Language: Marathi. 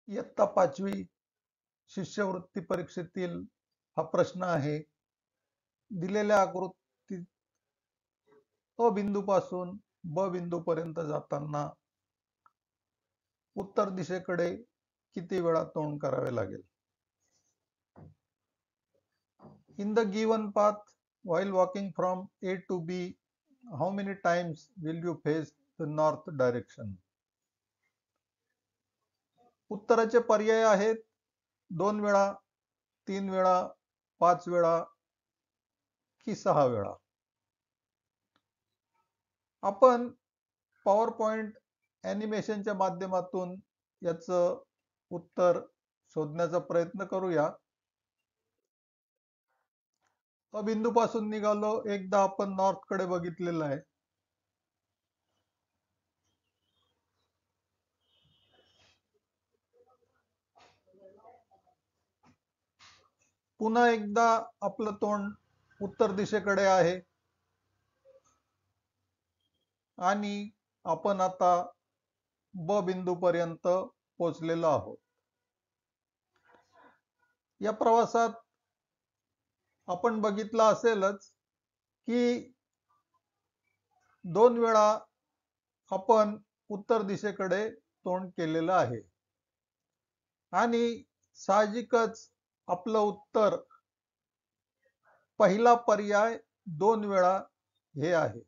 इयत्ता 5वी शिष्यवृत्ती परीक्षेतील हा प्रश्न आहे. दिलेल्या आकृतीत अ बिंदूपासून ब बिंदूपर्यंत जाताना उत्तर दिशेकडे किती वेळा तोंड करावे लागेल? In the given path, while walking from A to B, how many times will you face the north direction? उत्तराचे पर्याय आहेत 2 वेळा, 3 वेळा, 5 वेळा की 6 वेळा. आपण पॉवर पॉइंट ॲनिमेशनच्या माध्यमातून याचं उत्तर शोधण्याचा प्रयत्न करूया. अ बिंदूपासून निघालो, एकदा आपण नॉर्थकडे बघितलेलं आहे. पुन्हा एकदा आपलं तोंड उत्तर दिशेकडे आहे आणि आपण आता ब बिंदूपर्यंत पोहोचलेलो आहोत. या प्रवासात आपण बघितलं असेलच की 2 वेळा आपण उत्तर दिशेकडे तोंड केलेलं आहे आणि साहजिकच आपलं उत्तर पहिला पर्याय 2 वेळा हे आहे.